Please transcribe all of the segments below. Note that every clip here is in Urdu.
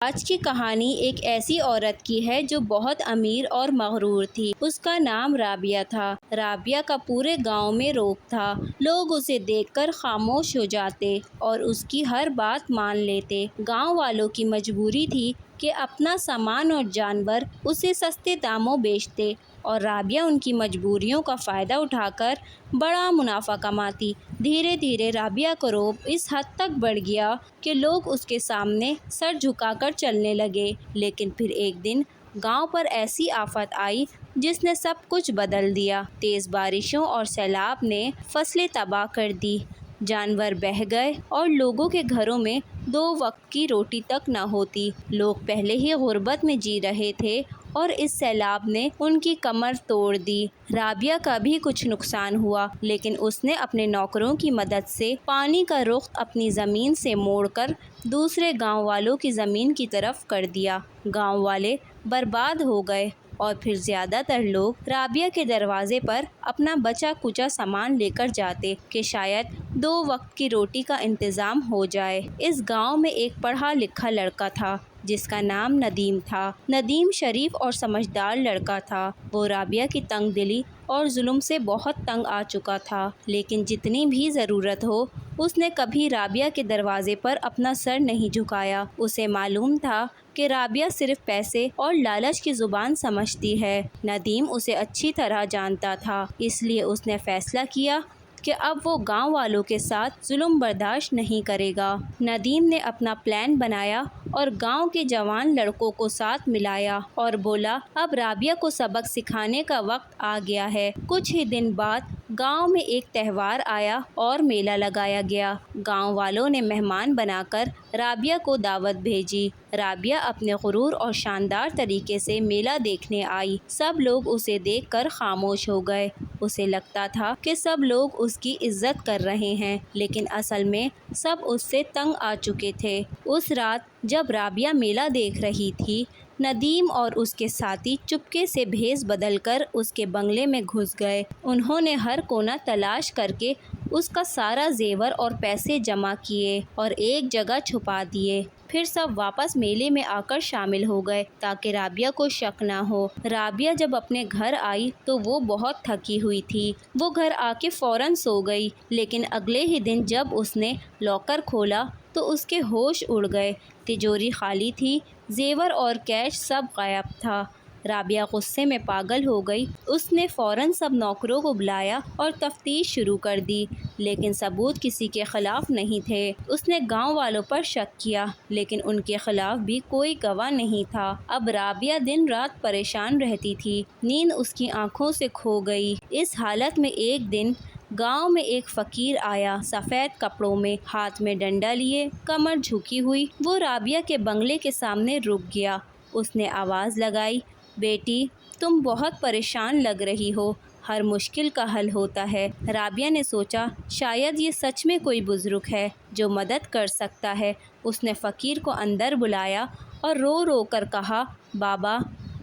آج کی کہانی ایک ایسی عورت کی ہے جو بہت امیر اور مغرور تھی۔ اس کا نام رابعہ تھا۔ رابعہ کا پورے گاؤں میں رعب تھا۔ لوگ اسے دیکھ کر خاموش ہو جاتے اور اس کی ہر بات مان لیتے۔ گاؤں والوں کی مجبوری تھی کہ اپنا سامان اور جانور اسے سستے داموں بیچتے اور رابعہ ان کی مجبوریوں کا فائدہ اٹھا کر بڑا منافع کماتی۔ دھیرے دھیرے رابعہ کا رعب اس حد تک بڑھ گیا کہ لوگ اس کے سامنے سر جھکا کر چلنے لگے۔ لیکن پھر ایک دن گاؤں پر ایسی آفت آئی جس نے سب کچھ بدل دیا۔ تیز بارشوں اور سیلاب نے فصلیں تباہ کر دی، جانور بہہ گئے اور لوگوں کے گھروں میں 2 وقت کی روٹی تک نہ ہوتی۔ لوگ پہلے ہی غربت میں جی رہے تھے اور اس سیلاب نے ان کی کمر توڑ دی۔ رابعہ کا بھی کچھ نقصان ہوا، لیکن اس نے اپنے نوکروں کی مدد سے پانی کا رخ اپنی زمین سے موڑ کر دوسرے گاؤں والوں کی زمین کی طرف کر دیا۔ گاؤں والے برباد ہو گئے اور پھر زیادہ تر لوگ رابعہ کے دروازے پر اپنا بچا کچا سامان لے کر جاتے کہ شاید 2 وقت کی روٹی کا انتظام ہو جائے۔ اس گاؤں میں ایک پڑھا لکھا لڑکا تھا جس کا نام ندیم تھا۔ ندیم شریف اور سمجھدار لڑکا تھا۔ وہ رابعہ کی تنگ دلی اور ظلم سے بہت تنگ آ چکا تھا، لیکن جتنی بھی ضرورت ہو اس نے کبھی رابعہ کے دروازے پر اپنا سر نہیں جھکایا۔ اسے معلوم تھا کہ رابعہ صرف پیسے اور لالچ کی زبان سمجھتی ہے۔ ندیم اسے اچھی طرح جانتا تھا، اس لیے اس نے فیصلہ کیا کہ اب وہ گاؤں والوں کے ساتھ ظلم برداشت نہیں کرے گا۔ ندیم نے اپنا پلان بنایا اور گاؤں کے جوان لڑکوں کو ساتھ ملایا اور بولا، اب رابعہ کو سبق سکھانے کا وقت آ گیا ہے۔ کچھ ہی دن بعد گاؤں میں ایک تہوار آیا اور میلہ لگایا گیا۔ گاؤں والوں نے مہمان بنا کر رابعہ کو دعوت بھیجی۔ رابعہ اپنے غرور اور شاندار طریقے سے میلہ دیکھنے آئی۔ سب لوگ اسے دیکھ کر خاموش ہو گئے۔ اسے لگتا تھا کہ سب لوگ اس کی عزت کر رہے ہیں، لیکن اصل میں سب اس سے تنگ آ چکے تھے۔ اس رات جب رابعہ میلہ دیکھ رہی تھی، ندیم اور اس کے ساتھی چپکے سے بھیس بدل کر اس کے بنگلے میں گھس گئے۔ انہوں نے ہر کونا تلاش کر کے اس کا سارا زیور اور پیسے جمع کیے اور ایک جگہ چھپا دیے۔ پھر سب واپس میلے میں آ کر شامل ہو گئے تاکہ رابعہ کو شک نہ ہو۔ رابعہ جب اپنے گھر آئی تو وہ بہت تھکی ہوئی تھی۔ وہ گھر آ کے فوراً سو گئی، لیکن اگلے ہی دن جب اس نے لاکر کھولا تو اس کے ہوش اڑ گئے۔ تجوری خالی تھی، زیور اور کیش سب غائب تھا۔ رابعہ غصے میں پاگل ہو گئی۔ اس نے فوراً سب نوکروں کو بلایا اور تفتیش شروع کر دی، لیکن ثبوت کسی کے خلاف نہیں تھے۔ اس نے گاؤں والوں پر شک کیا، لیکن ان کے خلاف بھی کوئی گواہ نہیں تھا۔ اب رابعہ دن رات پریشان رہتی تھی، نیند اس کی آنکھوں سے کھو گئی۔ اس حالت میں ایک دن گاؤں میں ایک فقیر آیا، سفید کپڑوں میں، ہاتھ میں ڈنڈا لیے، کمر جھکی ہوئی۔ وہ رابعہ کے بنگلے کے سامنے رک گیا۔ اس نے آواز لگائی، بیٹی تم بہت پریشان لگ رہی ہو، ہر مشکل کا حل ہوتا ہے۔ رابعہ نے سوچا شاید یہ سچ میں کوئی بزرگ ہے جو مدد کر سکتا ہے۔ اس نے فقیر کو اندر بلایا اور رو رو کر کہا، بابا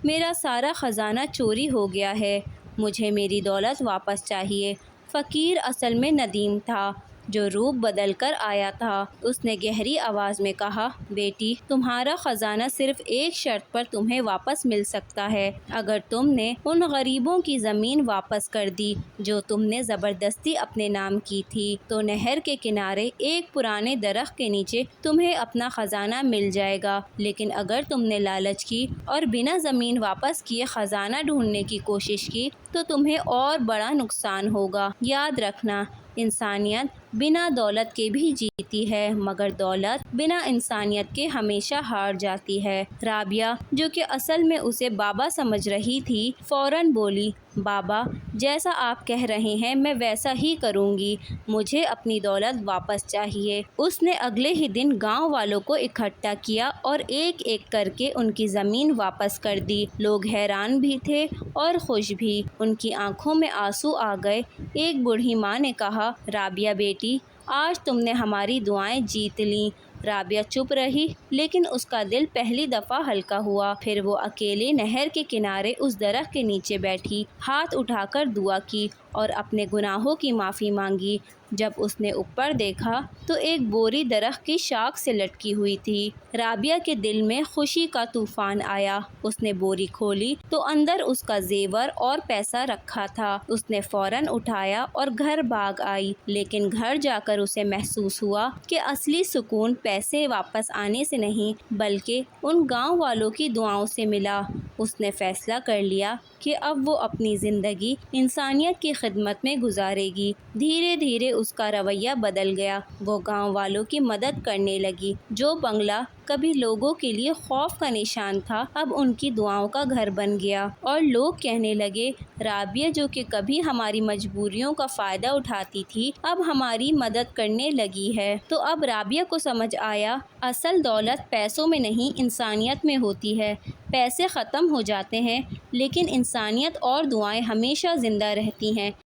میرا سارا خزانہ چوری ہو گیا ہے، مجھے میری دولت واپس چاہیے۔ فقیر اصل میں ندیم تھا جو روپ بدل کر آیا تھا۔ اس نے گہری آواز میں کہا، بیٹی تمہارا خزانہ صرف ایک شرط پر تمہیں واپس مل سکتا ہے۔ اگر تم نے ان غریبوں کی زمین واپس کر دی جو تم نے زبردستی اپنے نام کی تھی، تو نہر کے کنارے ایک پرانے درخت کے نیچے تمہیں اپنا خزانہ مل جائے گا۔ لیکن اگر تم نے لالچ کی اور بنا زمین واپس کیے خزانہ ڈھونڈنے کی کوشش کی تو تمہیں اور بڑا نقصان ہوگا۔ یاد رکھنا، انسانیت بنا دولت کے بھی جیتی ہے، مگر دولت بنا انسانیت کے ہمیشہ ہار جاتی ہے۔ رابعہ جو کہ اصل میں اسے بابا سمجھ رہی تھی، فوراً بولی، بابا جیسا آپ کہہ رہے ہیں میں ویسا ہی کروں گی، مجھے اپنی دولت واپس چاہیے۔ اس نے اگلے ہی دن گاؤں والوں کو اکٹھا کیا اور ایک ایک کر کے ان کی زمین واپس کر دی۔ لوگ حیران بھی تھے اور خوش بھی، ان کی آنکھوں میں آنسو آ گئے۔ ایک بوڑھی ماں نے کہا، رابعہ بیٹی آج تم نے ہماری دعائیں جیت لیں، رابعہ چپ رہی، لیکن اس کا دل پہلی دفعہ ہلکا ہوا۔ پھر وہ اکیلے نہر کے کنارے اس درخت کے نیچے بیٹھی، ہاتھ اٹھا کر دعا کی اور اپنے گناہوں کی معافی مانگی۔ جب اس نے اوپر دیکھا تو ایک بوری درخت کی شاخ سے لٹکی ہوئی تھی۔ رابعہ کے دل میں خوشی کا طوفان آیا۔ اس نے بوری کھولی تو اندر اس کا زیور اور پیسہ رکھا تھا۔ اس نے فوراً اٹھایا اور گھر بھاگ آئی، لیکن گھر جا کر اسے محسوس ہوا کہ اصلی سکون پیسے واپس آنے سے نہیں بلکہ ان گاؤں والوں کی دعاؤں سے ملا۔ اس نے فیصلہ کر لیا کہ اب وہ اپنی زندگی انسانیت کی خدمت میں گزارے گی۔ دھیرے دھیرے اس کا رویہ بدل گیا۔ وہ گاؤں والوں کی مدد کرنے لگی۔ جو بنگلہ کبھی لوگوں کے لیے خوف کا نشان تھا، اب ان کی دعاؤں کا گھر بن گیا، اور لوگ کہنے لگے، رابعہ جو کہ کبھی ہماری مجبوریوں کا فائدہ اٹھاتی تھی، اب ہماری مدد کرنے لگی ہے۔ تو اب رابعہ کو سمجھ آیا، اصل دولت پیسوں میں نہیں انسانیت میں ہوتی ہے۔ پیسے ختم ہو جاتے ہیں، لیکن انسانیت اور دعائیں ہمیشہ زندہ رہتی ہیں۔